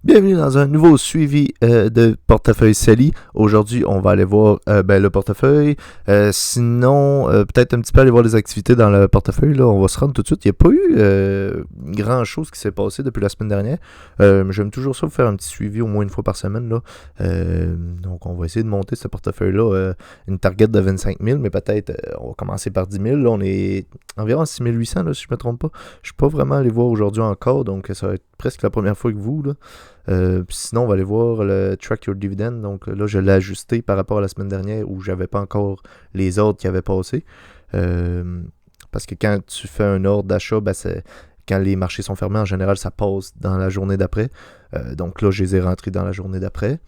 Bienvenue dans un nouveau suivi de portefeuille Sally. Aujourd'hui, on va aller voir le portefeuille. Sinon, peut-être un petit peu aller voir les activités dans le portefeuille. Là, on va se rendre tout de suite. Il n'y a pas eu grand-chose qui s'est passé depuis la semaine dernière. J'aime toujours ça, vous faire un petit suivi au moins une fois par semaine. Là. Donc, on va essayer de monter ce portefeuille-là. Une target de 25 000, mais peut-être on va commencer par 10 000. Là, on est environ à 6 800, là, si je ne me trompe pas. Je ne suis pas vraiment allé voir aujourd'hui encore, donc ça va être presque la première fois que vous. Là. Sinon, on va aller voir le Track Your Dividend. Donc là, je l'ai ajusté par rapport à la semaine dernière où j'avais pas encore les ordres qui avaient passé. Parce que quand tu fais un ordre d'achat, quand les marchés sont fermés, en général, ça passe dans la journée d'après. Donc là, je les ai rentrés dans la journée d'après.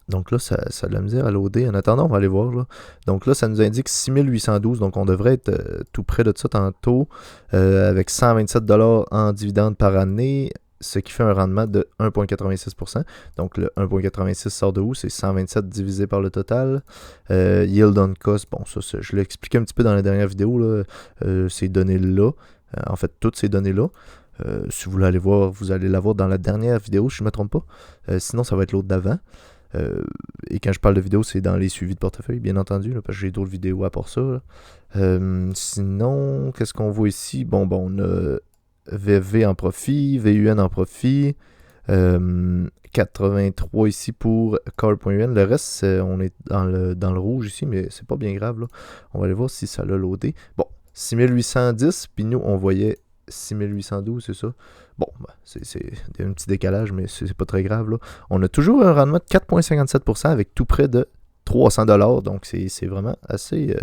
Donc là, ça a de la misère à loader. En attendant, on va aller voir. Là. Donc là, ça nous indique 6812. Donc on devrait être tout près de ça tantôt. Avec 127$ en dividendes par année. Ce qui fait un rendement de 1,86%. Donc le 1,86 sort de où? C'est 127 divisé par le total. Yield on cost, bon ça je l'ai expliqué un petit peu dans la dernière vidéo, là, ces données-là. En fait, toutes ces données-là. Si vous voulez aller voir, vous allez la voir dans la dernière vidéo, si je ne me trompe pas. Sinon, ça va être l'autre d'avant. Et quand je parle de vidéo, c'est dans les suivis de portefeuille, bien entendu, là, parce que j'ai d'autres vidéos à part ça. Sinon, qu'est-ce qu'on voit ici? Bon, on a VV en profit, VUN en profit, 83 ici pour Car.un. Le reste, on est dans le rouge ici, mais c'est pas bien grave. Là. On va aller voir si ça l'a loadé. Bon, 6810, puis nous, on voyait 6812, c'est ça. Bon, c'est un petit décalage, mais c'est pas très grave. Là. On a toujours un rendement de 4,57% avec tout près de 300$. Donc, c'est vraiment assez...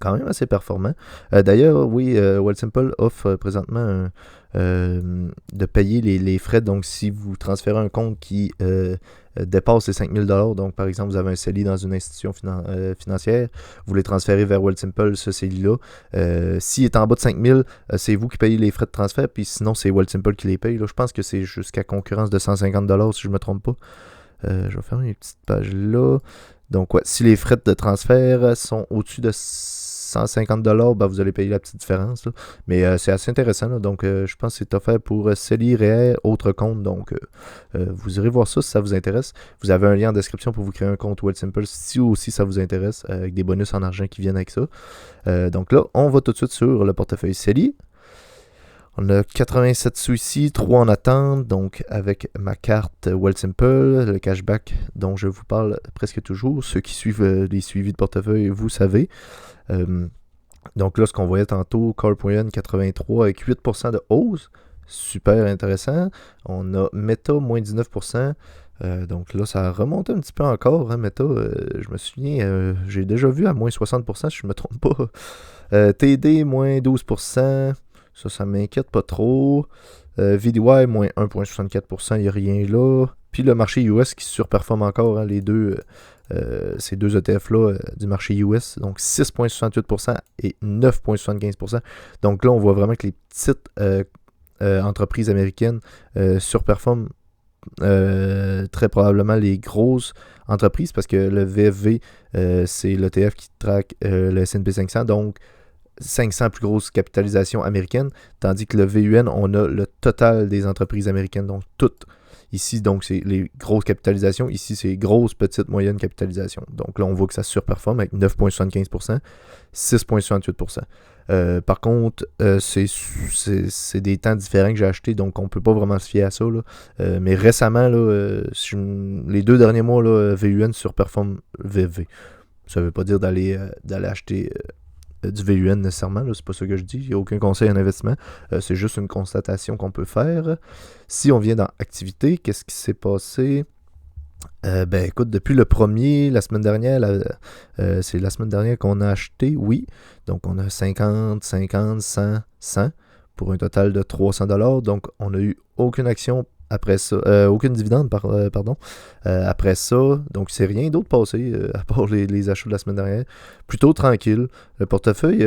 quand même assez performant. D'ailleurs, oui, Wealthsimple offre présentement de payer les frais. Donc, si vous transférez un compte qui dépasse les 5 000$, donc par exemple, vous avez un CELI dans une institution financière, vous les transférez vers Wealthsimple, ce CELI-là. S'il est en bas de 5 000$, c'est vous qui payez les frais de transfert, puis sinon, c'est Wealthsimple qui les paye. Là, je pense que c'est jusqu'à concurrence de 150$, si je ne me trompe pas. Je vais faire une petite page là. Donc, ouais, si les frais de transfert sont au-dessus de 150$, vous allez payer la petite différence. Là. Mais c'est assez intéressant. Là. Donc, je pense que c'est offert pour CELI, REER, autres comptes. Donc, vous irez voir ça si ça vous intéresse. Vous avez un lien en description pour vous créer un compte Wealthsimple si aussi ça vous intéresse, avec des bonus en argent qui viennent avec ça. Donc là, on va tout de suite sur le portefeuille CELI. On a 87 sous ici, 3 en attente, donc avec ma carte Wealthsimple, le cashback dont je vous parle presque toujours. Ceux qui suivent les suivis de portefeuille, vous savez. Donc là, ce qu'on voyait tantôt, Car.un 83 avec 8% de hausse. Super intéressant. On a Meta, moins 19%. Donc là, ça a remonté un petit peu encore. Hein, Meta, je me souviens, j'ai déjà vu à moins 60%, si je ne me trompe pas. TD, moins 12%. Ça m'inquiète pas trop. VDY, moins 1,64%, il n'y a rien là. Puis le marché US qui surperforme encore, hein, les deux, ces deux ETF-là du marché US. Donc 6,68% et 9,75%. Donc là, on voit vraiment que les petites entreprises américaines surperforment très probablement les grosses entreprises parce que le VFV, c'est l'ETF qui traque le S&P 500. Donc, 500 plus grosses capitalisations américaines, tandis que le VUN, on a le total des entreprises américaines, donc toutes. Ici, donc, c'est les grosses capitalisations. Ici, c'est grosses, petites, moyennes capitalisations. Donc là, on voit que ça surperforme avec 9,75%, 6,68%. Par contre, c'est des temps différents que j'ai achetés, donc on ne peut pas vraiment se fier à ça. Là. Mais récemment, là, les 2 derniers mois, là, VUN surperforme VV. Ça ne veut pas dire d'aller acheter... du VUN nécessairement, là, c'est pas ça que je dis, il n'y a aucun conseil en investissement, c'est juste une constatation qu'on peut faire. Si on vient dans activité, qu'est-ce qui s'est passé? Écoute, depuis le premier, la semaine dernière, c'est la semaine dernière qu'on a acheté, oui, donc on a 50, 50, 100, 100, pour un total de 300$, donc on n'a eu aucune action après ça, aucune dividende, pardon. Après ça, donc c'est rien d'autre passé, à part les achats de la semaine dernière. Plutôt tranquille. Le portefeuille,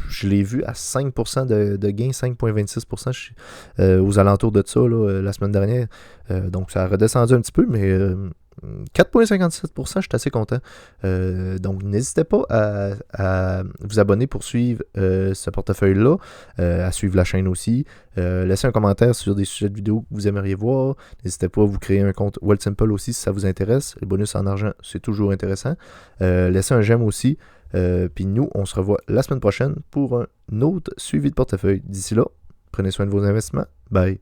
je l'ai vu à 5% de gain, 5,26% aux alentours de ça là, la semaine dernière. Donc ça a redescendu un petit peu, mais 4,57%, je suis assez content. Donc, n'hésitez pas à vous abonner pour suivre ce portefeuille-là, à suivre la chaîne aussi. Laissez un commentaire sur des sujets de vidéo que vous aimeriez voir. N'hésitez pas à vous créer un compte Wealthsimple aussi si ça vous intéresse. Les bonus en argent, c'est toujours intéressant. Laissez un j'aime aussi. Puis nous, on se revoit la semaine prochaine pour un autre suivi de portefeuille. D'ici là, prenez soin de vos investissements. Bye.